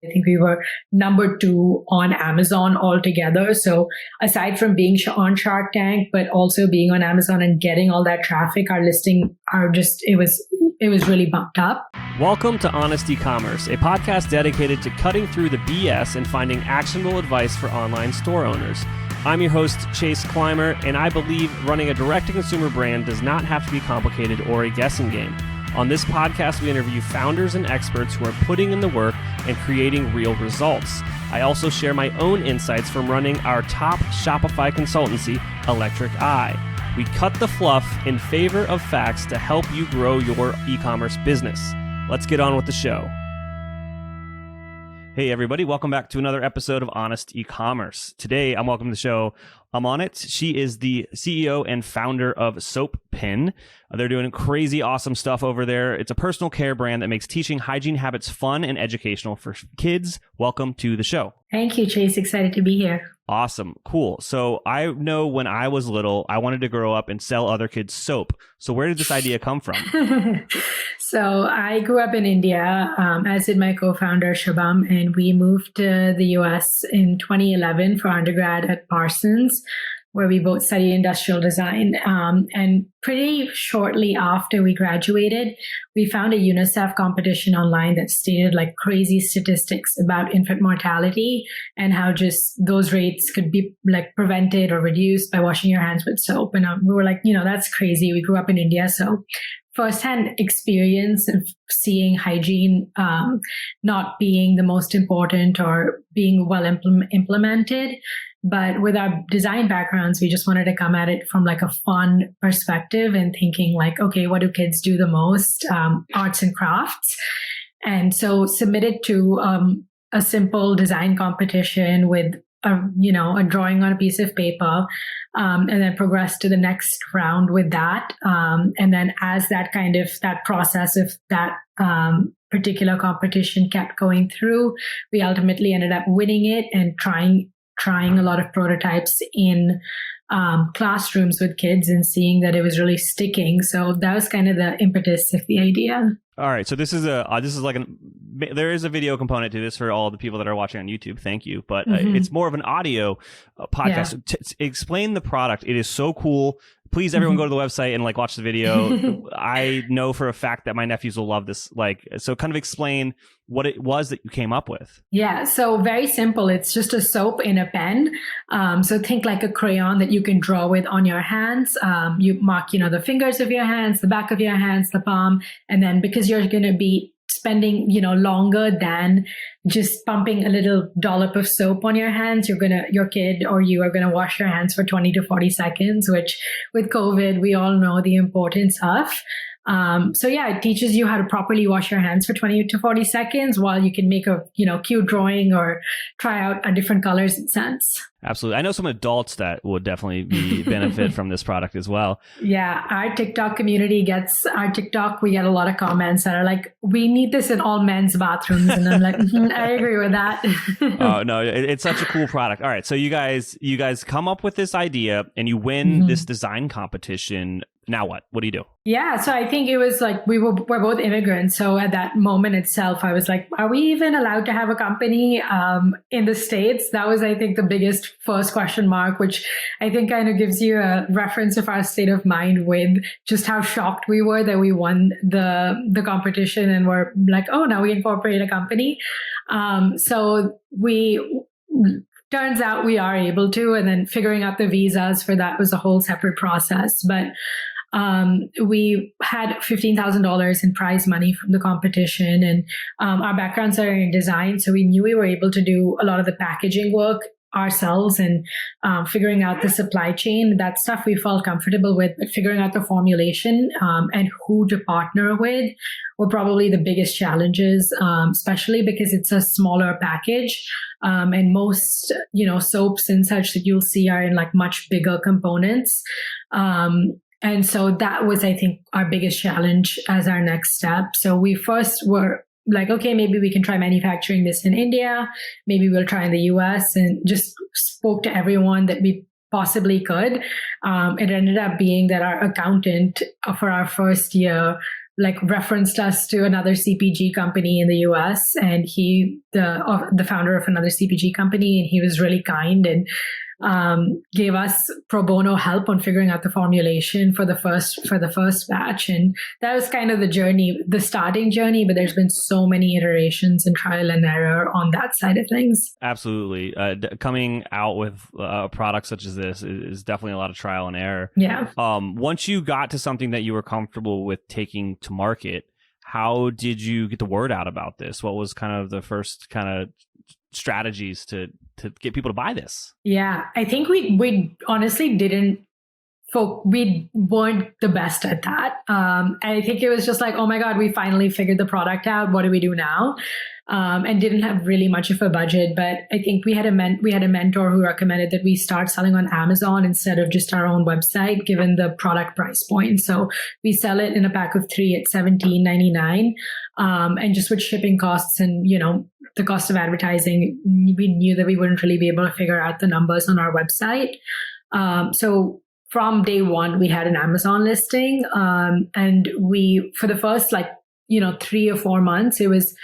I think we were number 2 on Amazon altogether. So aside from being on Shark Tank, but also being on Amazon and getting all that traffic, our listing it was really bumped up. Welcome to Honest Ecommerce, a podcast dedicated to cutting through the BS and finding actionable advice for online store owners. I'm your host, Chase Clymer, and I believe running a direct-to-consumer brand does not have to be complicated or a guessing game. On this podcast, we interview founders and experts who are putting in the work and creating real results. I also share my own insights from running our top Shopify consultancy, Electric Eye. We cut the fluff in favor of facts to help you grow your e-commerce business. Let's get on with the show. Hey everybody, welcome back to another episode of Honest Ecommerce. Today, I'm welcoming to the show Amanat. She is the CEO and founder of SoaPen. They're doing crazy awesome stuff over there. It's a personal care brand that makes teaching hygiene habits fun and educational for kids. Welcome to the show. Thank you, Chase. Excited to be here. Awesome. Cool. So I know when I was little, I wanted to grow up and sell other kids soap. So where did this idea come from? So I grew up in India, as did my co-founder Shabam, and we moved to the US in 2011 for undergrad at Parsons, where we both studied industrial design. And pretty shortly after we graduated, we found a UNICEF competition online that stated like crazy statistics about infant mortality and how just those rates could be like prevented or reduced by washing your hands with soap. And we were like, that's crazy. We grew up in India. So firsthand experience of seeing hygiene not being the most important or being well implemented. But with our design backgrounds, we just wanted to come at it from like a fun perspective and thinking like, okay, what do kids do the most? Arts and crafts. And so submitted to a simple design competition with a drawing on a piece of paper, and then progressed to the next round with that. And then as that process of that particular competition kept going through, we ultimately ended up winning it and trying a lot of prototypes in classrooms with kids and seeing that it was really sticking. So that was kind of the impetus of the idea. All right. So there is a video component to this for all the people that are watching on YouTube. Thank you. But it's more of an audio podcast. Yeah. Explain the product. It is so cool. Please, everyone go to the website and watch the video. I know for a fact that my nephews will love this. So kind of explain what it was that you came up with. Yeah. So very simple. It's just a soap in a pen. So think like a crayon that you can draw with on your hands. You mark, the fingers of your hands, the back of your hands, the palm. And then because you're going to be spending, longer than just pumping a little dollop of soap on your hands, your kid or you are going to wash your hands for 20 to 40 seconds, which with COVID, we all know the importance of. It teaches you how to properly wash your hands for 20 to 40 seconds while you can make a, cute drawing or try out different colors and scents. Absolutely. I know some adults that would definitely benefit from this product as well. Yeah. Our TikTok community we get a lot of comments that are like, we need this in all men's bathrooms. And I'm like, I agree with that. Oh, no, it's such a cool product. All right. So you guys come up with this idea and you win this design competition. Now what? What do you do? Yeah. So I think it was like we're both immigrants. So at that moment itself, I was like, are we even allowed to have a company in the States? That was, I think, the biggest first question mark, which I think kind of gives you a reference of our state of mind with just how shocked we were that we won the competition and we're like, oh, now we incorporate a company. So turns out we are able to, and then figuring out the visas for that was a whole separate process. But we had $15,000 in prize money from the competition, and our backgrounds are in design. So we knew we were able to do a lot of the packaging work ourselves and figuring out the supply chain. That stuff we felt comfortable with, but figuring out the formulation and who to partner with were probably the biggest challenges, especially because it's a smaller package. And most, soaps and such that you'll see are in much bigger components. And so that was, I think, our biggest challenge as our next step. So we first were like, okay, maybe we can try manufacturing this in India. Maybe we'll try in the US, and just spoke to everyone that we possibly could. It ended up being that our accountant for our first year like referenced us to another CPG company in the US, and the founder of another CPG company, and he was really kind and gave us pro bono help on figuring out the formulation for the first batch. And that was kind of the starting journey, but there's been so many iterations and trial and error on that side of things. Absolutely. Coming out with a product such as this is definitely a lot of trial and error. Yeah. Once you got to something that you were comfortable with taking to market, how did you get the word out about this? What was kind of the first kind of strategies to get people to buy this? Yeah, I think we honestly we weren't the best at that. I think it was just like, oh my God, we finally figured the product out. What do we do now? And didn't have really much of a budget. But I think we had a mentor who recommended that we start selling on Amazon instead of just our own website, given the product price point. So we sell it in a pack of 3 at $17.99. And just with shipping costs and, the cost of advertising, we knew that we wouldn't really be able to figure out the numbers on our website. So from day one, we had an Amazon listing. And for the first 3 or 4 months, it was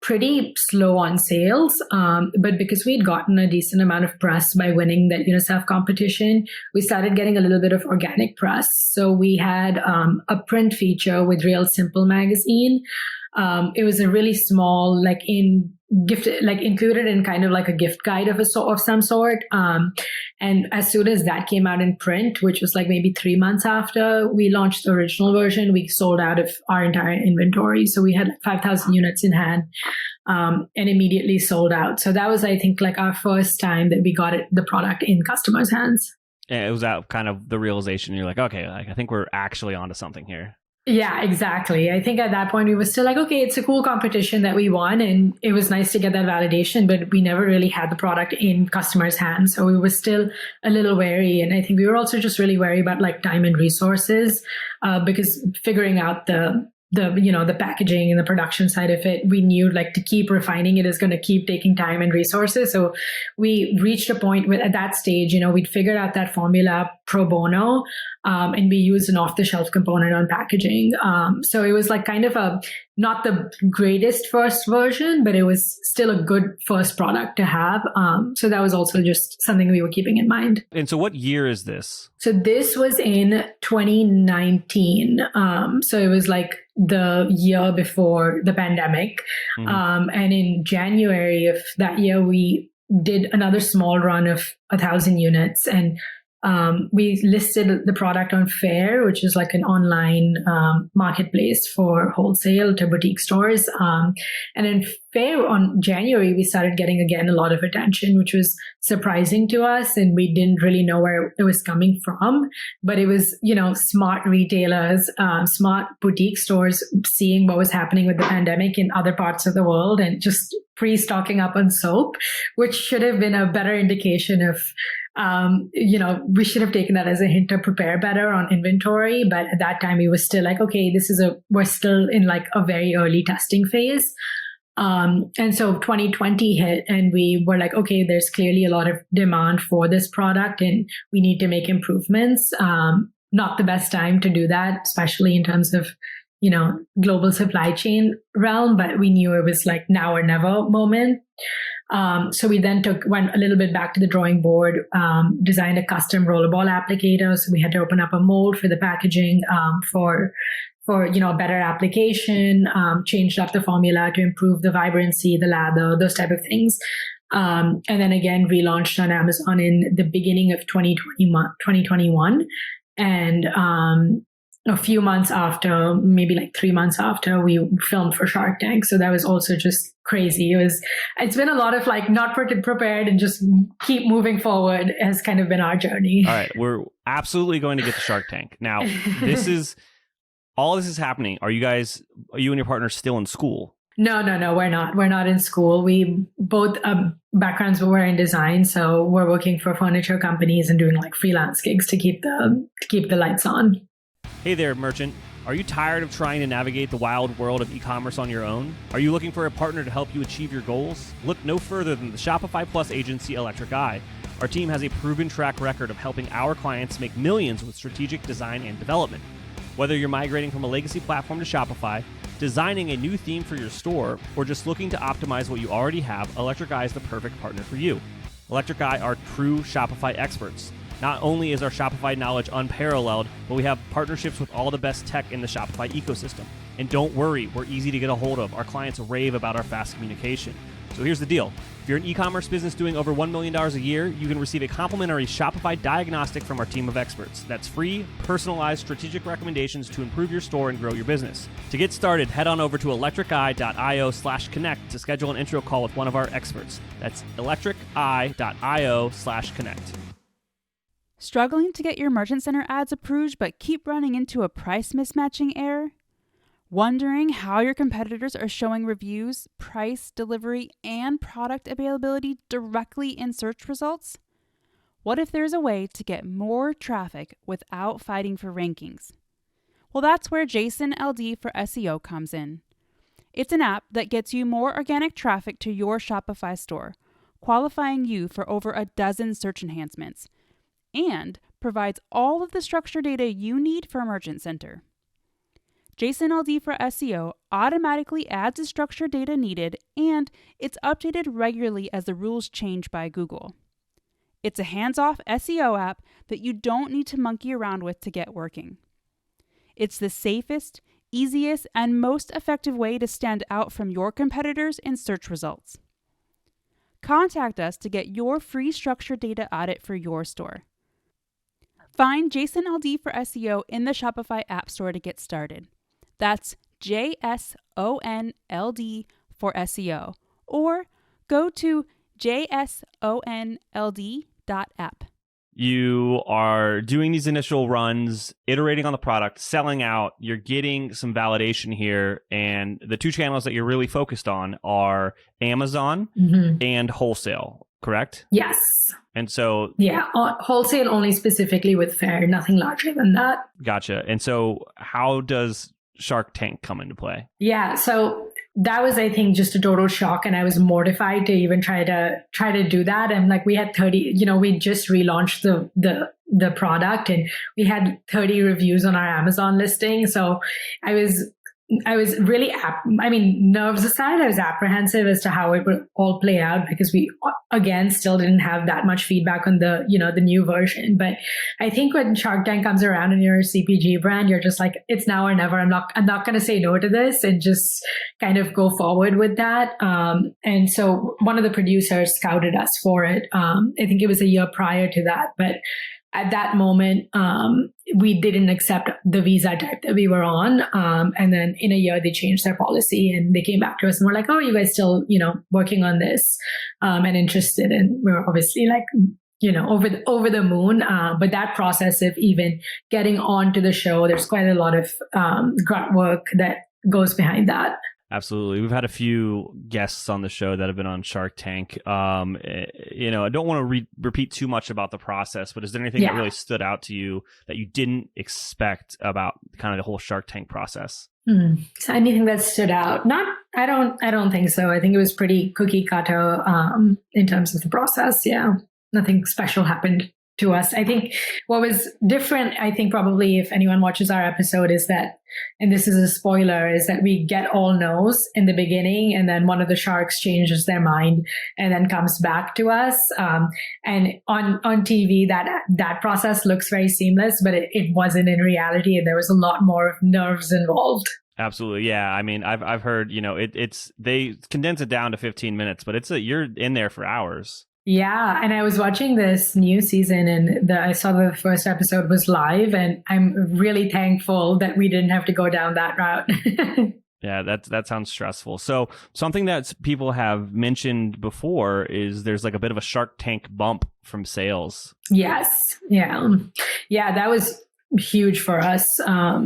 pretty slow on sales. But because we'd gotten a decent amount of press by winning that UNICEF competition, we started getting a little bit of organic press. So we had a print feature with Real Simple magazine. It was a really small, included in kind of like a gift guide of some sort. And as soon as that came out in print, which was like maybe 3 months after we launched the original version, we sold out of our entire inventory. So we had 5,000 units in hand, and immediately sold out. So that was, I think, like our first time that we got the product in customers' hands. Yeah, it was that kind of the realization. You're like, okay, I think we're actually onto something here. Yeah, exactly. I think at that point we were still like, okay, it's a cool competition that we won, and it was nice to get that validation, but we never really had the product in customers' hands. So we were still a little wary. And I think we were also just really wary about time and resources, because figuring out the packaging and the production side of it, we knew to keep refining it is going to keep taking time and resources. So we reached a point at that stage, we'd figured out that formula pro bono, and we used an off-the-shelf component on packaging. So it was kind of not the greatest first version, but it was still a good first product to have. So that was also just something we were keeping in mind. And so what year is this? So this was in 2019. So it was the year before the pandemic. Mm-hmm. And in January of that year, we did another small run of 1,000 units, and we listed the product on Faire, which is an online marketplace for wholesale to boutique stores. And in Faire on January, we started getting again a lot of attention, which was surprising to us. And we didn't really know where it was coming from. But it was, smart retailers, smart boutique stores seeing what was happening with the pandemic in other parts of the world and just pre-stocking up on soap, which should have been a better indication of we should have taken that as a hint to prepare better on inventory. But at that time, we were still okay, we're still in a very early testing phase. And so 2020 hit, and we were okay, there's clearly a lot of demand for this product and we need to make improvements. Not the best time to do that, especially in terms of, global supply chain realm, but we knew it was now or never moment. So we then went a little bit back to the drawing board, designed a custom rollerball applicator. So we had to open up a mold for the packaging, for a better application, changed up the formula to improve the vibrancy, the lather, those type of things. And then again, relaunched on Amazon in the beginning of 2021. And a few months after, maybe 3 months after, we filmed for Shark Tank. So that was also just crazy. It's been a lot of not prepared and just keep moving forward has kind of been our journey. All right. We're absolutely going to get to Shark Tank. Now, all this is happening. Are you and your partner still in school? No, we're not. We're not in school. We both backgrounds were in design, so we're working for furniture companies and doing freelance gigs to keep the lights on. Hey there, merchant. Are you tired of trying to navigate the wild world of e-commerce on your own? Are you looking for a partner to help you achieve your goals? Look no further than the Shopify Plus agency Electric Eye. Our team has a proven track record of helping our clients make millions with strategic design and development. Whether you're migrating from a legacy platform to Shopify, designing a new theme for your store, or just looking to optimize what you already have, Electric Eye is the perfect partner for you. Electric Eye are true Shopify experts. Not only is our Shopify knowledge unparalleled, but we have partnerships with all the best tech in the Shopify ecosystem. And don't worry, we're easy to get a hold of. Our clients rave about our fast communication. So here's the deal. If you're an e-commerce business doing over $1 million a year, you can receive a complimentary Shopify diagnostic from our team of experts. That's free, personalized, strategic recommendations to improve your store and grow your business. To get started, head on over to electriceye.io/connect to schedule an intro call with one of our experts. That's electriceye.io/connect. Struggling to get your Merchant Center ads approved but keep running into a price mismatching error? Wondering how your competitors are showing reviews, price, delivery, and product availability directly in search results? What if there's a way to get more traffic without fighting for rankings? Well, that's where JSON-LD for SEO comes in. It's an app that gets you more organic traffic to your Shopify store, qualifying you for over a dozen search enhancements, and provides all of the structured data you need for Merchant Center. JSON-LD for SEO automatically adds the structured data needed, and it's updated regularly as the rules change by Google. It's a hands-off SEO app that you don't need to monkey around with to get working. It's the safest, easiest, and most effective way to stand out from your competitors in search results. Contact us to get your free structured data audit for your store. Find JSON-LD for SEO in the Shopify App Store to get started. That's JSONLD for SEO, or go to jsonld.app. You are doing these initial runs, iterating on the product, selling out. You're getting some validation here. And the two channels that you're really focused on are Amazon and wholesale, correct? Yes. And so... Yeah, wholesale only specifically with Fair, nothing larger than that. Gotcha. And so how does Shark Tank come into play? Yeah, so that was, I think, just a total shock, and I was mortified to even try to do that. And like, we had 30, we just relaunched the product, and we had 30 reviews on our Amazon listing. So I was really, nerves aside, I was apprehensive as to how it would all play out, because we, again, still didn't have that much feedback on the new version. But I think when Shark Tank comes around and you're a CPG brand, you're just like, it's now or never. I'm not going to say no to this, and just kind of go forward with that. And so one of the producers scouted us for it. I think it was a year prior to that, but at that moment, we didn't accept the visa type that we were on. And then in a year, they changed their policy, and they came back to us and were like, oh, you guys still, working on this and interested. And we were obviously like, over the moon. But that process of even getting onto the show, there's quite a lot of grunt work that goes behind that. Absolutely. We've had a few guests on the show that have been on Shark Tank. I don't want to repeat too much about the process, but is there anything that really stood out to you that you didn't expect about kind of the whole Shark Tank process? So anything that stood out? I don't think so. I think it was pretty cookie cutter in terms of the process. Yeah. Nothing special happened to us. I think what was different, probably if anyone watches our episode, is that, and this is a spoiler, is that we get all no's in the beginning, and then one of the sharks changes their mind and then comes back to us. And on TV, that process looks very seamless, but it wasn't in reality, and there was a lot more nerves involved. Absolutely. Yeah. I mean, I've heard, it's they condense it down to 15 minutes, but you're in there for hours. Yeah. And I was watching this new season, and I saw the first episode was live, and I'm really thankful that we didn't have to go down that route. Yeah, that sounds stressful. So something that people have mentioned before is there's like a bit of a Shark Tank bump from sales. Yes. Yeah. Yeah, that was huge for us. I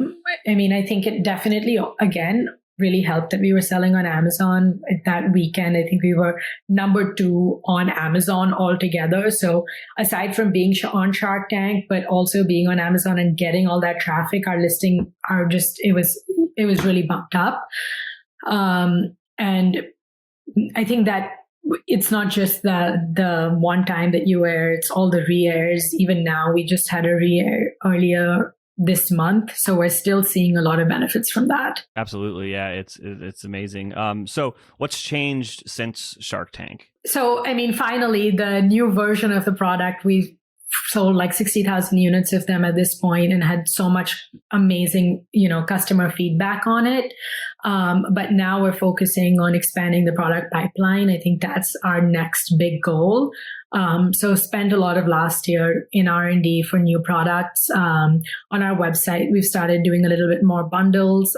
think it definitely, again, really helped that we were selling on Amazon that weekend. I think we were number 2 on Amazon altogether. So aside from being on Shark Tank, but also being on Amazon and getting all that traffic, our listing it was really bumped up. And I think that it's not just the one time that you air, it's all the re-airs. Even now, we just had a re-air earlier this month. So we're still seeing a lot of benefits from that. Absolutely. Yeah, it's amazing. So what's changed since Shark Tank? So, I mean, finally, the new version of the product, we've sold like 60,000 units of them at this point and had so much amazing, customer feedback on it. But now we're focusing on expanding the product pipeline. I think that's our next big goal. So spent a lot of last year in R&D for new products. On our website, we've started doing a little bit more bundles.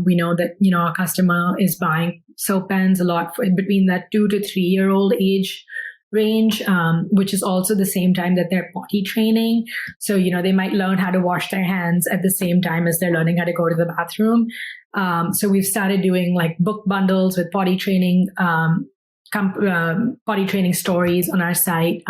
We know that, our customer is buying SoaPens a lot between that 2 to 3 year old age range, which is also the same time that they're potty training. So, they might learn how to wash their hands at the same time as they're learning how to go to the bathroom. So we've started doing like book bundles with potty training, potty training stories on our site.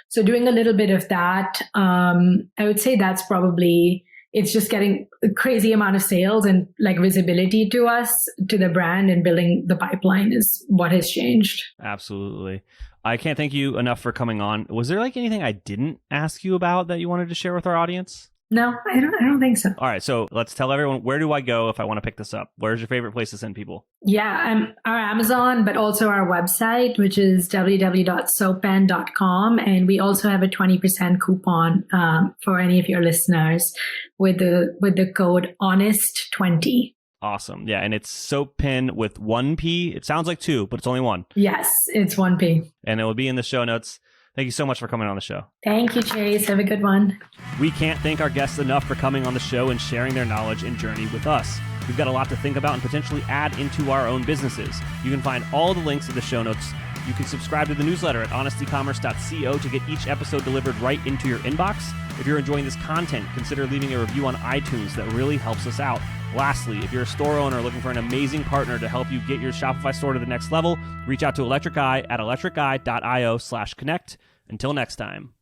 So doing a little bit of that. I would say that's probably, it's just getting a crazy amount of sales and like visibility to us, to the brand, and building the pipeline is what has changed. Absolutely. I can't thank you enough for coming on. Was there like anything I didn't ask you about that you wanted to share with our audience? No, I don't think so. All right. So let's tell everyone, where do I go if I want to pick this up? Where's your favorite place to send people? Yeah, our Amazon, but also our website, which is www.soapen.com. And we also have a 20% coupon for any of your listeners with the code HONEST20. Awesome. Yeah. And it's SoaPen with 1 P. It sounds like 2, but it's only 1. Yes, it's 1 P. And it will be in the show notes. Thank you so much for coming on the show. Thank you, Chase. Have a good one. We can't thank our guests enough for coming on the show and sharing their knowledge and journey with us. We've got a lot to think about and potentially add into our own businesses. You can find all the links in the show notes. You can subscribe to the newsletter at honestecommerce.co to get each episode delivered right into your inbox. If you're enjoying this content, consider leaving a review on iTunes. That really helps us out. Lastly, if you're a store owner looking for an amazing partner to help you get your Shopify store to the next level, reach out to Electric Eye at electriceye.io/connect. Until next time.